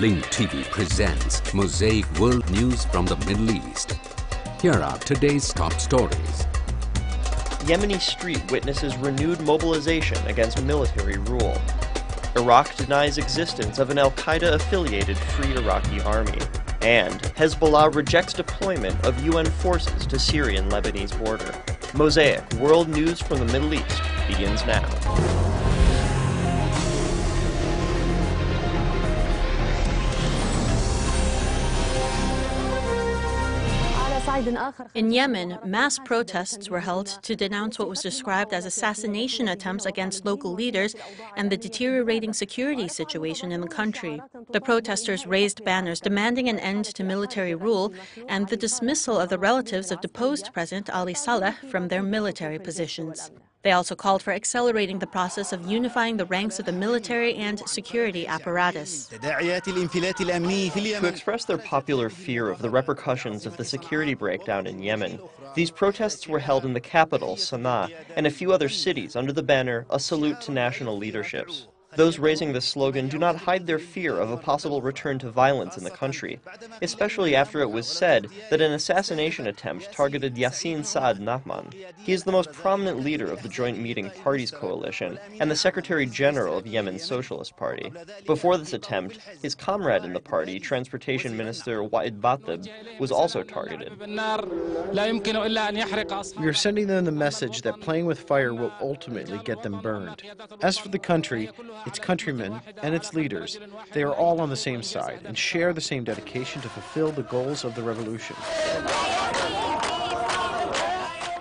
Link TV presents Mosaic World News from the Middle East. Here are today's top stories. Yemeni street witnesses renewed mobilization against military rule. Iraq denies existence of an al-Qaeda-affiliated Free Iraqi Army. And Hezbollah rejects deployment of UN forces to Syrian-Lebanese border. Mosaic World News from the Middle East begins now. In Yemen, mass protests were held to denounce what was described as assassination attempts against local leaders and the deteriorating security situation in the country. The protesters raised banners demanding an end to military rule and the dismissal of the relatives of deposed President Ali Saleh from their military positions. They also called for accelerating the process of unifying the ranks of the military and security apparatus. To express their popular fear of the repercussions of the security breakdown in Yemen, these protests were held in the capital, Sana'a, and a few other cities under the banner, "A Salute to National Leaderships." Those raising this slogan do not hide their fear of a possible return to violence in the country, especially after it was said that an assassination attempt targeted Yassin Saad Nahman. He is the most prominent leader of the Joint Meeting Parties Coalition and the Secretary General of Yemen's Socialist Party. Before this attempt, his comrade in the party, Transportation Minister Wa'id Batib, was also targeted. We are sending them the message that playing with fire will ultimately get them burned. As for the country, its countrymen, and its leaders, they are all on the same side and share the same dedication to fulfill the goals of the revolution.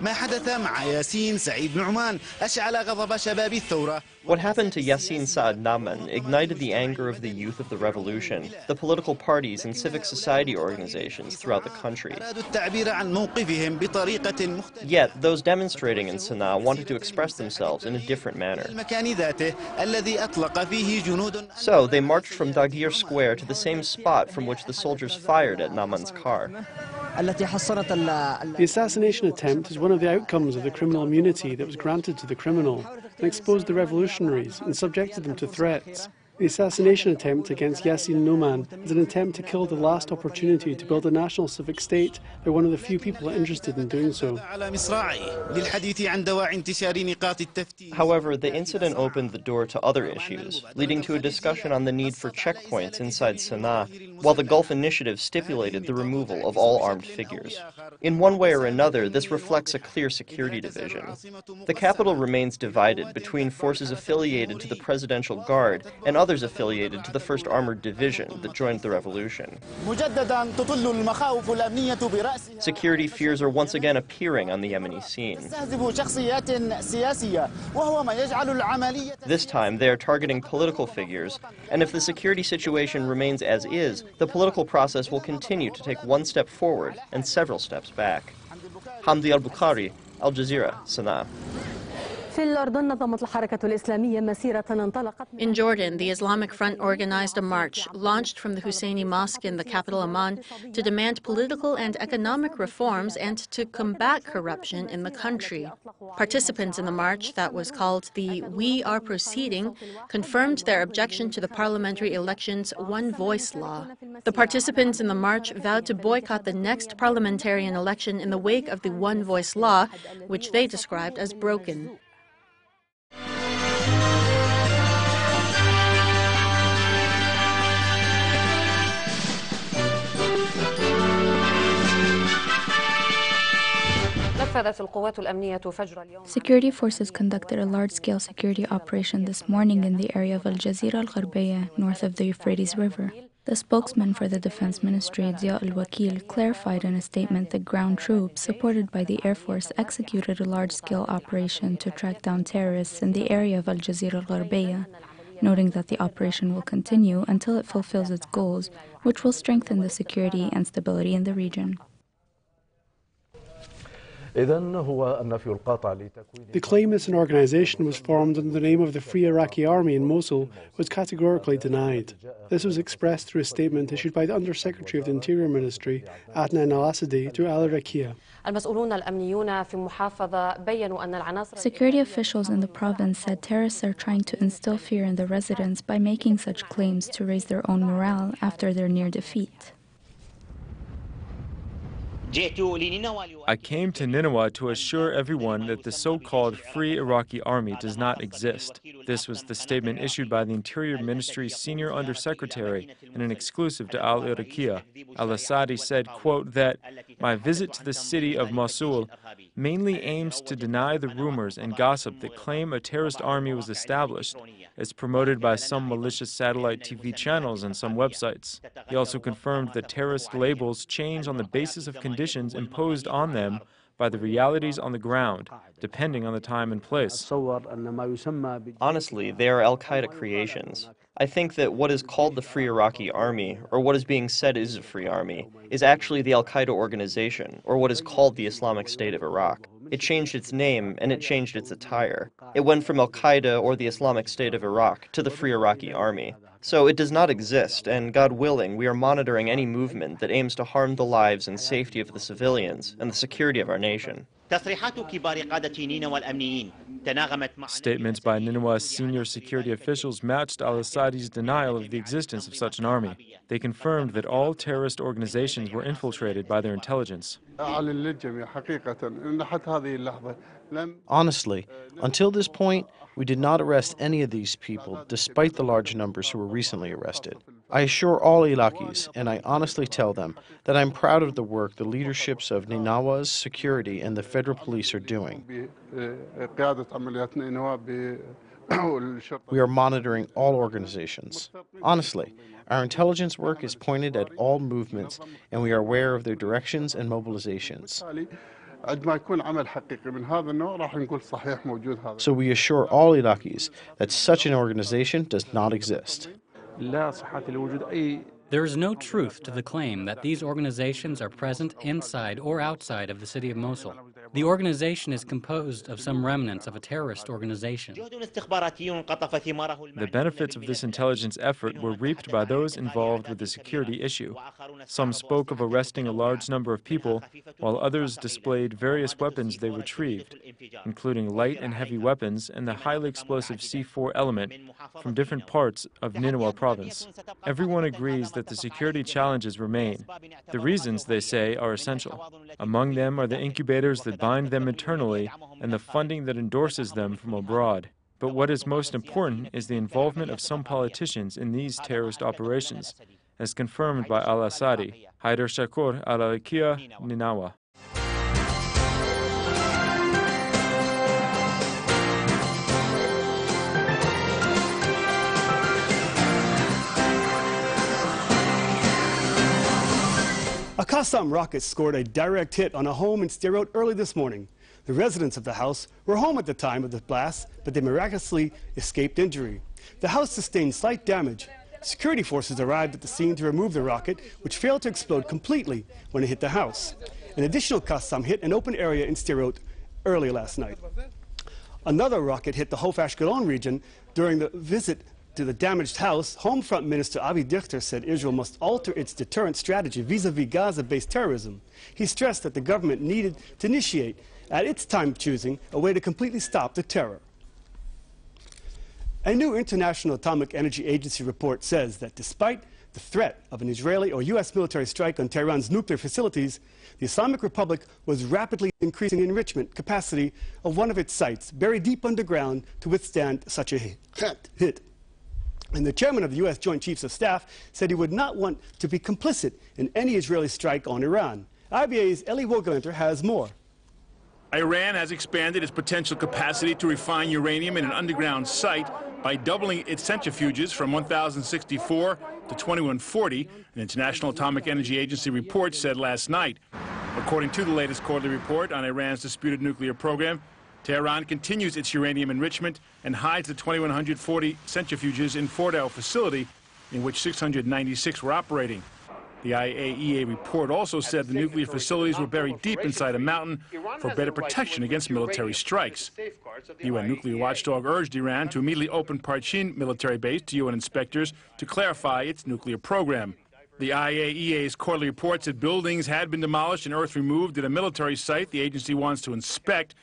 ما حدث مع ياسين سعيد نعمان أشعل غضب شباب الثورة. What happened to Yassin Saad Nahman ignited the anger of the youth of the revolution, the political parties and civic society organizations throughout the country. Yet, those demonstrating in Sana'a wanted to express themselves in a different manner. So, they marched from Dagir Square to the same spot from which the soldiers fired at Nahman's car. The assassination attempt is one of the outcomes of the criminal immunity that was granted to the criminal and exposed the revolutionaries and subjected them to threats. The assassination attempt against Yassin Numan is an attempt to kill the last opportunity to build a national civic state by one of the few people interested in doing so. However, the incident opened the door to other issues, leading to a discussion on the need for checkpoints inside Sana'a, while the Gulf Initiative stipulated the removal of all armed figures. In one way or another, this reflects a clear security division. The capital remains divided between forces affiliated to the Presidential Guard and others affiliated to the 1st Armored Division that joined the revolution. Security fears are once again appearing on the Yemeni scene. This time, they are targeting political figures, and if the security situation remains as is, the political process will continue to take one step forward and several steps back. Hamdi al-Bukhari, Al Jazeera, Sana'a. In Jordan, the Islamic Front organized a march launched from the Husseini Mosque in the capital Amman to demand political and economic reforms and to combat corruption in the country. Participants in the march, that was called the We Are Proceeding, confirmed their objection to the parliamentary election's One Voice law. The participants in the march vowed to boycott the next parliamentarian election in the wake of the One Voice law, which they described as broken. Security forces conducted a large-scale security operation this morning in the area of Al-Jazeera al-Gharbiyya, north of the Euphrates River. The spokesman for the Defense Ministry, Ziya al-Wakil, clarified in a statement that ground troops, supported by the Air Force, executed a large-scale operation to track down terrorists in the area of Al-Jazeera al-Gharbiyya, noting that the operation will continue until it fulfills its goals, which will strengthen the security and stability in the region. The claim that an organization was formed under the name of the Free Iraqi Army in Mosul was categorically denied. This was expressed through a statement issued by the Undersecretary of the Interior Ministry, Adnan al-Assadi, to Al-Iraqiya. Security officials in the province said terrorists are trying to instill fear in the residents by making such claims to raise their own morale after their near defeat. I came to Nineveh to assure everyone that the so-called Free Iraqi Army does not exist. This was the statement issued by the Interior Ministry's senior undersecretary in an exclusive to Al-Iraqiya. Al-Assadi said, quote, that my visit to the city of Mosul mainly aims to deny the rumors and gossip that claim a terrorist army was established, as promoted by some malicious satellite TV channels and some websites. He also confirmed that terrorist labels change on the basis of conditions imposed on them by the realities on the ground, depending on the time and place. Honestly, they are al-Qaeda creations. I think that what is called the Free Iraqi Army, or what is being said is a free army, is actually the al-Qaeda organization, or what is called the Islamic State of Iraq. It changed its name, and it changed its attire. It went from al-Qaeda, or the Islamic State of Iraq, to the Free Iraqi Army. So it does not exist, and God willing, we are monitoring any movement that aims to harm the lives and safety of the civilians and the security of our nation. Statements by Nineveh's senior security officials matched al-Assadi's denial of the existence of such an army. They confirmed that all terrorist organizations were infiltrated by their intelligence. Honestly, until this point, we did not arrest any of these people, despite the large numbers who were recently arrested. I assure all Iraqis, and I honestly tell them, that I'm proud of the work the leaderships of Nineveh's security and the federal police are doing. We are monitoring all organizations. Honestly, our intelligence work is pointed at all movements, and we are aware of their directions and mobilizations. So we assure all Iraqis that such an organization does not exist. There is no truth to the claim that these organizations are present inside or outside of the city of Mosul. The organization is composed of some remnants of a terrorist organization. The benefits of this intelligence effort were reaped by those involved with the security issue. Some spoke of arresting a large number of people, while others displayed various weapons they retrieved, including light and heavy weapons and the highly explosive C4 element from different parts of Nineveh province. Everyone agrees that the security challenges remain. The reasons, they say, are essential. Among them are the incubators that bind them internally and the funding that endorses them from abroad. But what is most important is the involvement of some politicians in these terrorist operations, as confirmed by al-Assadi. Haider Shakur, Al-Iraqiya, Nineveh. A Qassam rocket scored a direct hit on a home in Sderot early this morning. The residents of the house were home at the time of the blast, but they miraculously escaped injury. The house sustained slight damage. Security forces arrived at the scene to remove the rocket, which failed to explode completely when it hit the house. An additional Qassam hit an open area in Sderot early last night. Another rocket hit the Ashkelon region during the visit to the damaged house. Home Front Minister Avi Dichter said Israel must alter its deterrent strategy vis-a-vis Gaza-based terrorism. He stressed that the government needed to initiate, at its time of choosing, a way to completely stop the terror. A new International Atomic Energy Agency report says that despite the threat of an Israeli or U.S. military strike on Tehran's nuclear facilities, the Islamic Republic was rapidly increasing the enrichment capacity of one of its sites, buried deep underground to withstand such a hit. And the chairman of the U.S. Joint Chiefs of Staff said he would not want to be complicit in any Israeli strike on Iran. IBA's Eli Wogelenter has more. Iran has expanded its potential capacity to refine uranium in an underground site by doubling its centrifuges from 1,064 to 2,140, an International Atomic Energy Agency report said last night. According to the latest quarterly report on Iran's disputed nuclear program, Tehran continues its uranium enrichment and hides the 2,140 centrifuges in Fordow facility, in which 696 were operating. The IAEA report also said the nuclear facilities were buried deep inside a mountain for better protection against military strikes. The UN nuclear watchdog urged Iran to immediately open Parchin military base to UN inspectors to clarify its nuclear program. The IAEA's quarterly report said buildings had been demolished and earth removed at a military site the agency wants to inspect,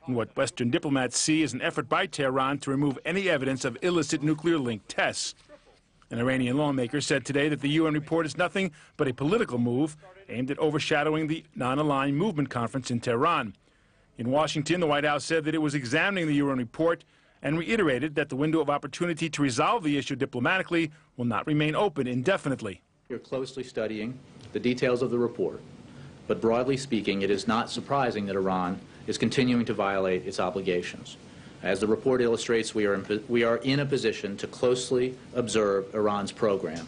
in what Western diplomats see as an effort by Tehran to remove any evidence of illicit nuclear-linked tests. An Iranian lawmaker said today that the UN report is nothing but a political move aimed at overshadowing the non-aligned movement conference in Tehran. In Washington, the White House said that it was examining the UN report and reiterated that the window of opportunity to resolve the issue diplomatically will not remain open indefinitely. You're closely studying the details of the report, but broadly speaking, it is not surprising that Iran is continuing to violate its obligations. As the report illustrates, we are in a position to closely observe Iran's program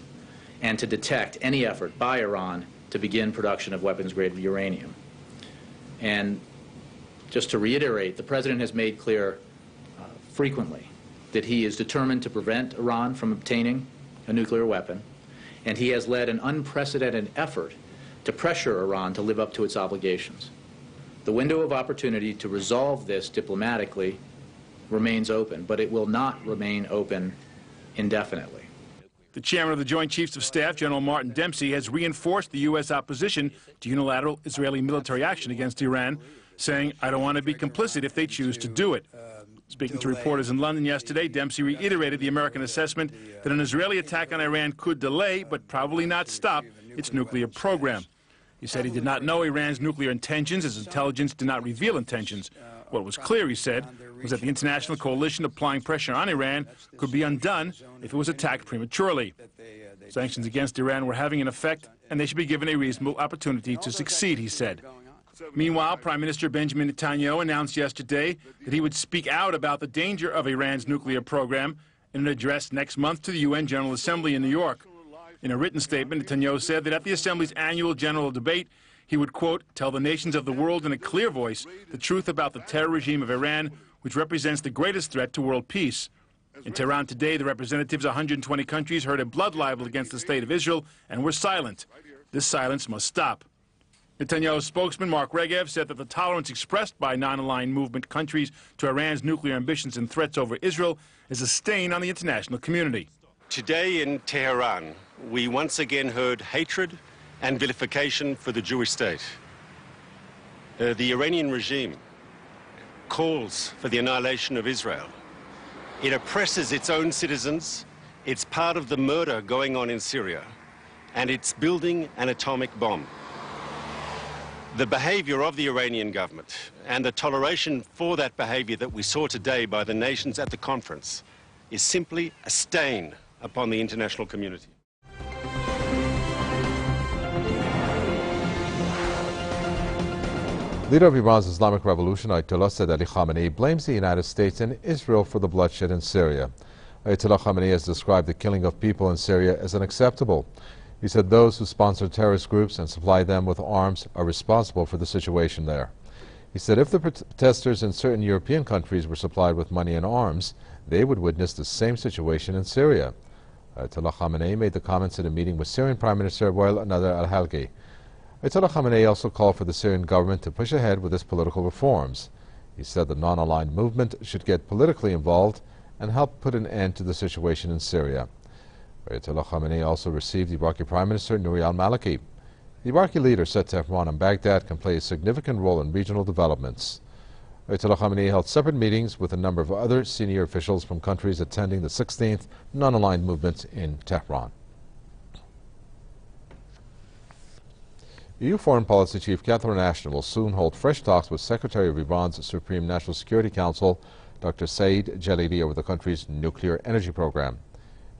and to detect any effort by Iran to begin production of weapons-grade uranium. And just to reiterate, the President has made clear frequently that he is determined to prevent Iran from obtaining a nuclear weapon, and he has led an unprecedented effort to pressure Iran to live up to its obligations. The window of opportunity to resolve this diplomatically remains open, but it will not remain open indefinitely. The chairman of the Joint Chiefs of Staff, General Martin Dempsey, has reinforced the U.S. opposition to unilateral Israeli military action against Iran, saying, "I don't want to be complicit if they choose to do it." Speaking to reporters in London yesterday, Dempsey reiterated the American assessment that an Israeli attack on Iran could delay, but probably not stop, its nuclear program. He said he did not know Iran's nuclear intentions, as intelligence did not reveal intentions. What was clear, he said, was that the international coalition applying pressure on Iran could be undone if it was attacked prematurely. Sanctions against Iran were having an effect, and they should be given a reasonable opportunity to succeed, he said. Meanwhile, Prime Minister Benjamin Netanyahu announced yesterday that he would speak out about the danger of Iran's nuclear program in an address next month to the UN General Assembly in New York. In a written statement, Netanyahu said that at the Assembly's annual general debate, he would, quote, tell the nations of the world in a clear voice the truth about the terror regime of Iran, which represents the greatest threat to world peace. In Tehran today, the representatives of 120 countries heard a blood libel against the state of Israel and were silent. This silence must stop. Netanyahu's spokesman, Mark Regev, said that the tolerance expressed by non-aligned movement countries to Iran's nuclear ambitions and threats over Israel is a stain on the international community. Today in Tehran, we once again heard hatred and vilification for the Jewish state. The Iranian regime calls for the annihilation of Israel. It oppresses its own citizens. It's part of the murder going on in Syria, and it's building an atomic bomb. The behavior of the Iranian government and the toleration for that behavior that we saw today by the nations at the conference is simply a stain upon the international community. Leader of Iran's Islamic Revolution, Ayatollah Said Ali Khamenei, blames the United States and Israel for the bloodshed in Syria. Ayatollah Khamenei has described the killing of people in Syria as unacceptable. He said those who sponsor terrorist groups and supply them with arms are responsible for the situation there. He said if the protesters in certain European countries were supplied with money and arms, they would witness the same situation in Syria. Ayatollah Khamenei made the comments in a meeting with Syrian Prime Minister Wael Nader al-Halki. Ayatollah Khamenei also called for the Syrian government to push ahead with its political reforms. He said the non-aligned movement should get politically involved and help put an end to the situation in Syria. Ayatollah Khamenei also received Iraqi Prime Minister Nouri al-Maliki. The Iraqi leader said Tehran and Baghdad can play a significant role in regional developments. Ayatollah Khamenei held separate meetings with a number of other senior officials from countries attending the 16th non-aligned movement in Tehran. EU Foreign Policy Chief Catherine Ashton will soon hold fresh talks with Secretary of Iran's Supreme National Security Council, Dr. Saeed Jalili, over the country's nuclear energy program.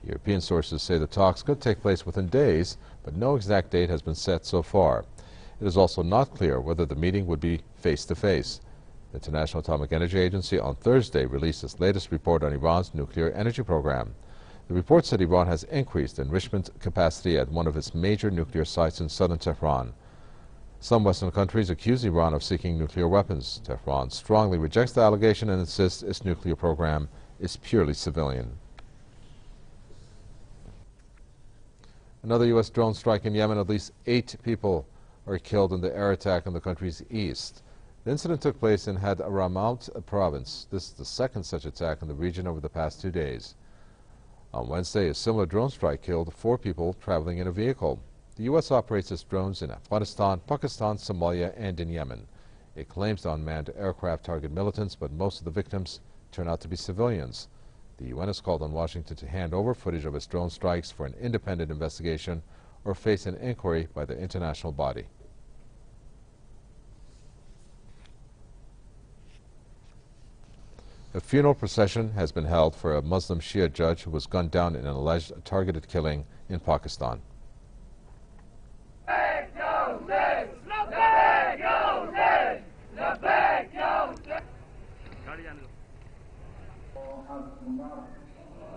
European sources say the talks could take place within days, but no exact date has been set so far. It is also not clear whether the meeting would be face-to-face. The International Atomic Energy Agency on Thursday released its latest report on Iran's nuclear energy program. The report said Iran has increased enrichment capacity at one of its major nuclear sites in southern Tehran. Some Western countries accuse Iran of seeking nuclear weapons. Tehran strongly rejects the allegation and insists its nuclear program is purely civilian. Another U.S. drone strike in Yemen. At least 8 people are killed in the air attack in the country's east. The incident took place in Hadramaut province. This is the second such attack in the region over the past 2 days. On Wednesday, a similar drone strike killed 4 people traveling in a vehicle. The U.S. operates its drones in Afghanistan, Pakistan, Somalia, and in Yemen. It claims the unmanned aircraft target militants, but most of the victims turn out to be civilians. The UN has called on Washington to hand over footage of its drone strikes for an independent investigation or face an inquiry by the international body. A funeral procession has been held for a Muslim Shia judge who was gunned down in an alleged targeted killing in Pakistan.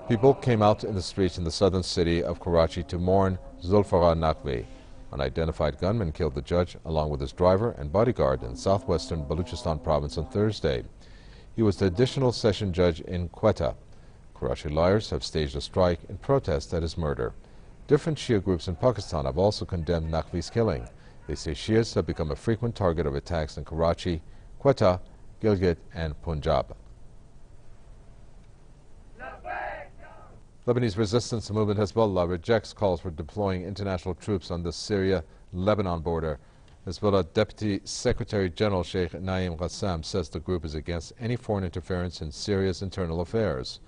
People came out in the streets in the southern city of Karachi to mourn Zulfikar Naqvi. Unidentified gunmen killed the judge along with his driver and bodyguard in southwestern Balochistan province on Thursday. He was the additional session judge in Quetta. Karachi lawyers have staged a strike in protest at his murder. Different Shia groups in Pakistan have also condemned Naqvi's killing. They say Shias have become a frequent target of attacks in Karachi, Quetta, Gilgit, and Punjab. Lebanese resistance movement Hezbollah rejects calls for deploying international troops on the Syria-Lebanon border. Hezbollah Deputy Secretary General Sheikh Naim Qassam says the group is against any foreign interference in Syria's internal affairs.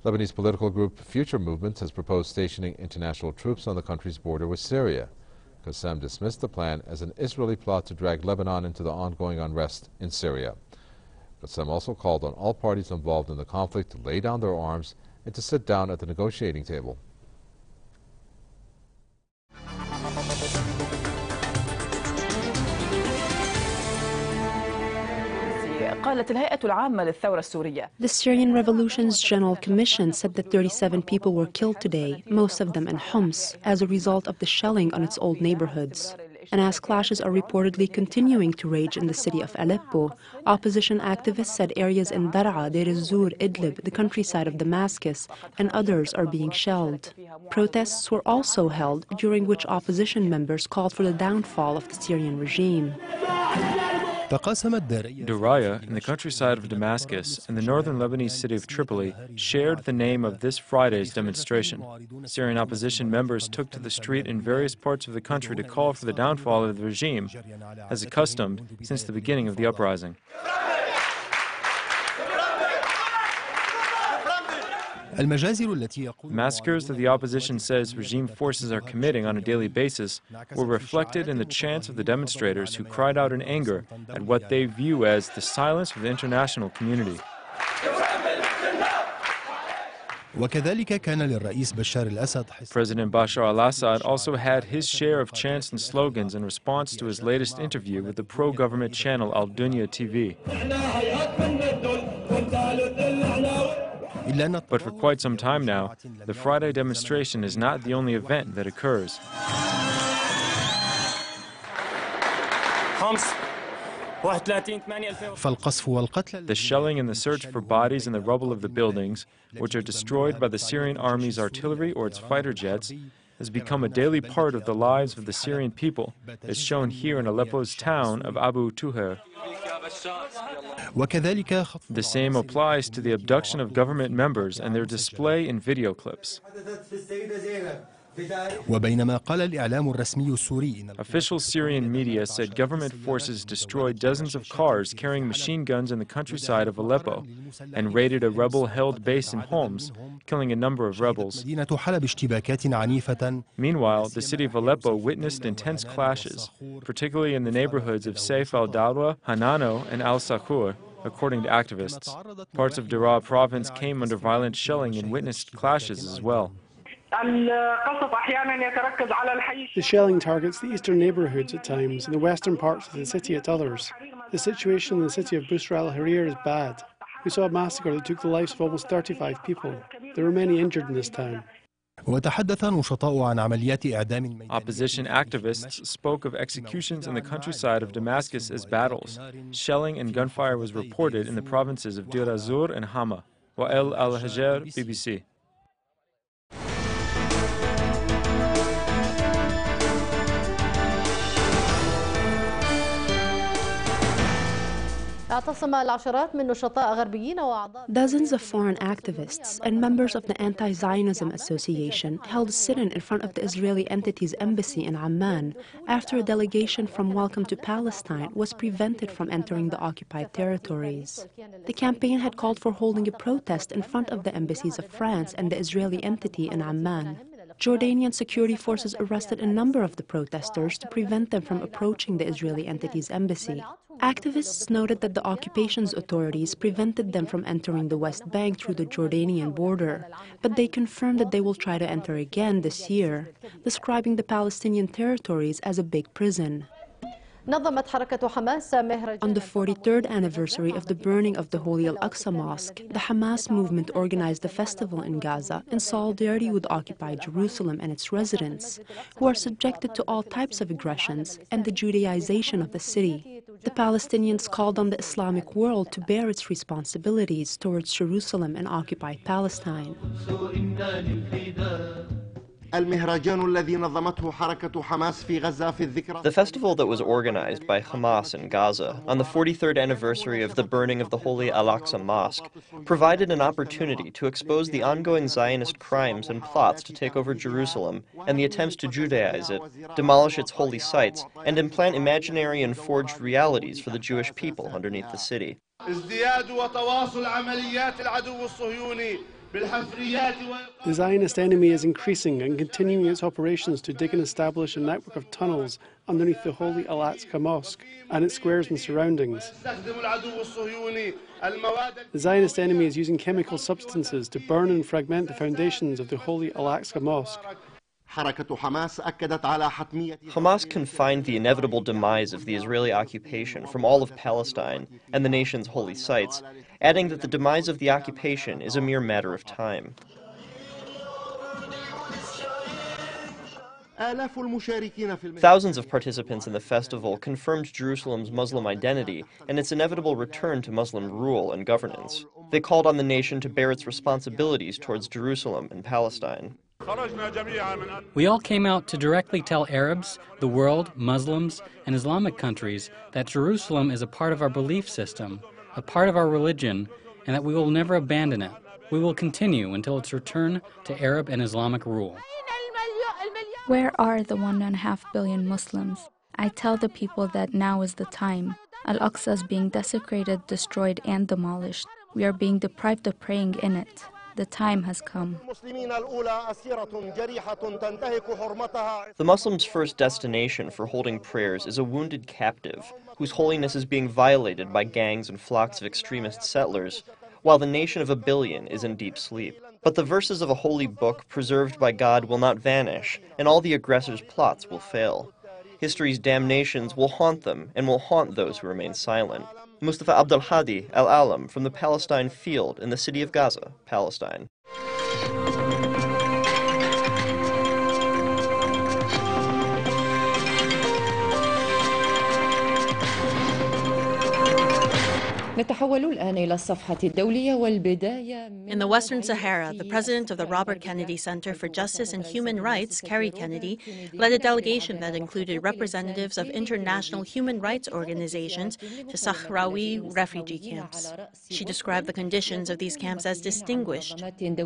Lebanese political group Future Movement has proposed stationing international troops on the country's border with Syria. Qassam dismissed the plan as an Israeli plot to drag Lebanon into the ongoing unrest in Syria. Qassam also called on all parties involved in the conflict to lay down their arms and to sit down at the negotiating table. The Syrian Revolution's General Commission said that 37 people were killed today, most of them in Homs, as a result of the shelling on its old neighborhoods. And as clashes are reportedly continuing to rage in the city of Aleppo, opposition activists said areas in Dar'a, Deir ez-Zur, Idlib, the countryside of Damascus, and others are being shelled. Protests were also held, during which opposition members called for the downfall of the Syrian regime. Daraya, in the countryside of Damascus, and the northern Lebanese city of Tripoli, shared the name of this Friday's demonstration. Syrian opposition members took to the street in various parts of the country to call for the downfall of the regime, as accustomed since the beginning of the uprising. Massacres that the opposition says regime forces are committing on a daily basis were reflected in the chants of the demonstrators who cried out in anger at what they view as the silence of the international community. President Bashar al-Assad also had his share of chants and slogans in response to his latest interview with the pro-government channel Al-Dunya TV. But for quite some time now, the Friday demonstration is not the only event that occurs. The shelling and the search for bodies in the rubble of the buildings, which are destroyed by the Syrian army's artillery or its fighter jets, has become a daily part of the lives of the Syrian people, as shown here in Aleppo's town of Abu Tuher. The same applies to the abduction of government members and their display in video clips. Official Syrian media said government forces destroyed dozens of cars carrying machine guns in the countryside of Aleppo and raided a rebel-held base in Homs, killing a number of rebels. Meanwhile, the city of Aleppo witnessed intense clashes, particularly in the neighborhoods of Saif al-Dawla, Hanano, and al-Sakhur, according to activists. Parts of Dar'a province came under violent shelling and witnessed clashes as well. The shelling targets the eastern neighbourhoods at times and the western parts of the city at others. The situation in the city of Busra al-Harir is bad. We saw a massacre that took the lives of almost 35 people. There were many injured in this town. Opposition activists spoke of executions in the countryside of Damascus as battles. Shelling and gunfire was reported in the provinces of Deir ez-Zur and Hama. Wa'el al-Hajar, BBC. Dozens of foreign activists and members of the Anti-Zionism Association held a sit-in in front of the Israeli entity's embassy in Amman after a delegation from Welcome to Palestine was prevented from entering the occupied territories. The campaign had called for holding a protest in front of the embassies of France and the Israeli entity in Amman. Jordanian security forces arrested a number of the protesters to prevent them from approaching the Israeli entity's embassy. Activists noted that the occupation's authorities prevented them from entering the West Bank through the Jordanian border, but they confirmed that they will try to enter again this year, describing the Palestinian territories as a big prison. On the 43rd anniversary of the burning of the Holy Al-Aqsa Mosque, the Hamas movement organized a festival in Gaza in solidarity with occupied Jerusalem and its residents, who are subjected to all types of aggressions and the Judaization of the city. The Palestinians called on the Islamic world to bear its responsibilities towards Jerusalem and occupied Palestine. The festival that was organized by Hamas in Gaza on the 43rd anniversary of the burning of the Holy Al-Aqsa Mosque provided an opportunity to expose the ongoing Zionist crimes and plots to take over Jerusalem and the attempts to Judaize it, demolish its holy sites, and implant imaginary and forged realities for the Jewish people underneath the city. The Zionist enemy is increasing and continuing its operations to dig and establish a network of tunnels underneath the Holy Al-Aqsa Mosque and its squares and surroundings. The Zionist enemy is using chemical substances to burn and fragment the foundations of the Holy Al-Aqsa Mosque. Hamas confined the inevitable demise of the Israeli occupation from all of Palestine and the nation's holy sites, adding that the demise of the occupation is a mere matter of time. Thousands of participants in the festival confirmed Jerusalem's Muslim identity and its inevitable return to Muslim rule and governance. They called on the nation to bear its responsibilities towards Jerusalem and Palestine. We all came out to directly tell Arabs, the world, Muslims, and Islamic countries that Jerusalem is a part of our belief system, a part of our religion, and that we will never abandon it. We will continue until its return to Arab and Islamic rule. Where are the 1.5 billion Muslims? I tell the people that now is the time. Al-Aqsa is being desecrated, destroyed, and demolished. We are being deprived of praying in it. The time has come. The Muslims' first destination for holding prayers is a wounded captive, whose holiness is being violated by gangs and flocks of extremist settlers, while the nation of 1 billion is in deep sleep. But the verses of a holy book preserved by God will not vanish, and all the aggressors' plots will fail. History's damnations will haunt them, and will haunt those who remain silent. Mustafa Abdul Hadi Al-Alam from the Palestine Field in the city of Gaza, Palestine. In the Western Sahara, the president of the Robert Kennedy Center for Justice and Human Rights, Kerry Kennedy, led a delegation that included representatives of international human rights organizations to Sahrawi refugee camps. She described the conditions of these camps as distinguished. The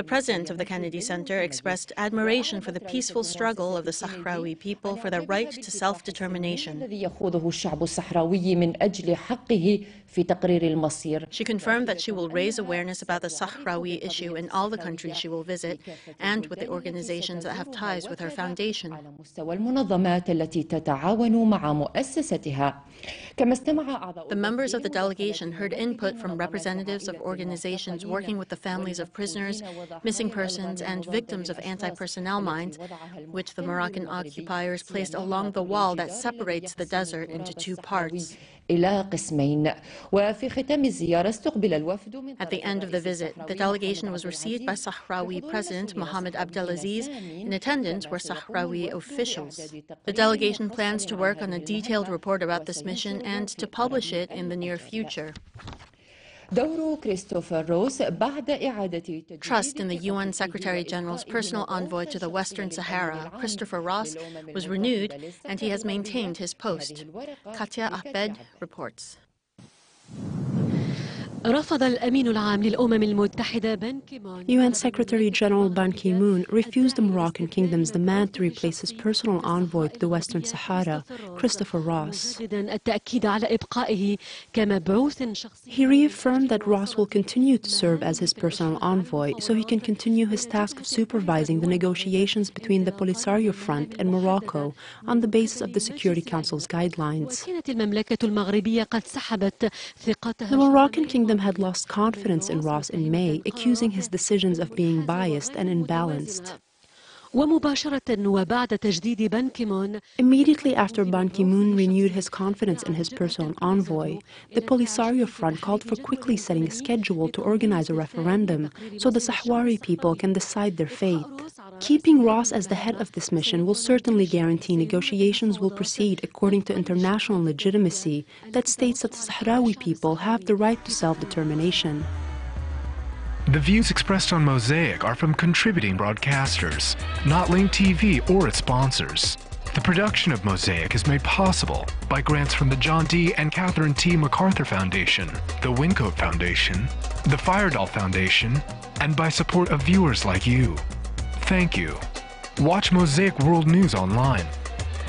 president of the Kennedy Center expressed admiration for the peaceful struggle of the Sahrawi people for their right to self-determination. She confirmed that she will raise awareness about the Sahrawi issue in all the countries she will visit and with the organizations that have ties with her foundation. The members of the delegation heard input from representatives of organizations working with the families of prisoners, missing persons, and victims of anti-personnel mines, which the Moroccan occupiers placed along the wall that separates the desert into two parts. At the end of the visit, the delegation was received by Sahrawi President Mohammed Abdelaziz. In attendance were Sahrawi officials. The delegation plans to work on a detailed report about this mission and to publish it in the near future. Trust in the UN Secretary-General's personal envoy to the Western Sahara, Christopher Ross, was renewed, and he has maintained his post. Katia Ahmed reports. UN Secretary General Ban Ki-moon refused the Moroccan kingdom's demand to replace his personal envoy to the Western Sahara, Christopher Ross. He reaffirmed that Ross will continue to serve as his personal envoy so he can continue his task of supervising the negotiations between the Polisario Front and Morocco on the basis of the Security Council's guidelines. The Moroccan kingdom had lost confidence in Ross in May, accusing his decisions of being biased and imbalanced. Immediately after Ban Ki-moon renewed his confidence in his personal envoy, the Polisario Front called for quickly setting a schedule to organize a referendum so the Sahrawi people can decide their fate. Keeping Ross as the head of this mission will certainly guarantee negotiations will proceed according to international legitimacy that states that the Sahrawi people have the right to self-determination. The views expressed on Mosaic are from contributing broadcasters, not Link TV or its sponsors. The production of Mosaic is made possible by grants from the John D. and Catherine T. MacArthur Foundation, the Wincoat Foundation, the Firedoll Foundation, and by support of viewers like you. Thank you. Watch Mosaic World News online.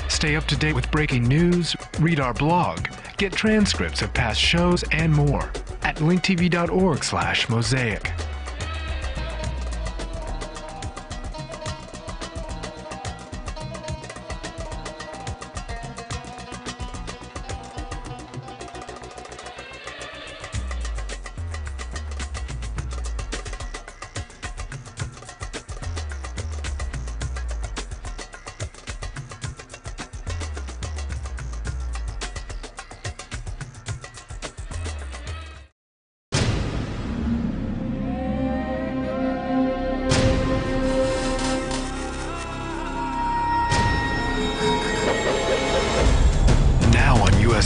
Stay up to date with breaking news, read our blog, get transcripts of past shows and more at linktv.org/mosaic.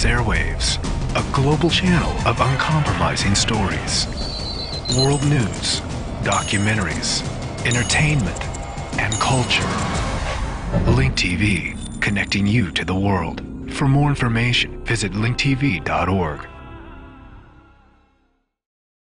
Airwaves, a global channel of uncompromising stories, world news, documentaries, entertainment, and culture. Link TV, connecting you to the world. For more information, visit linktv.org.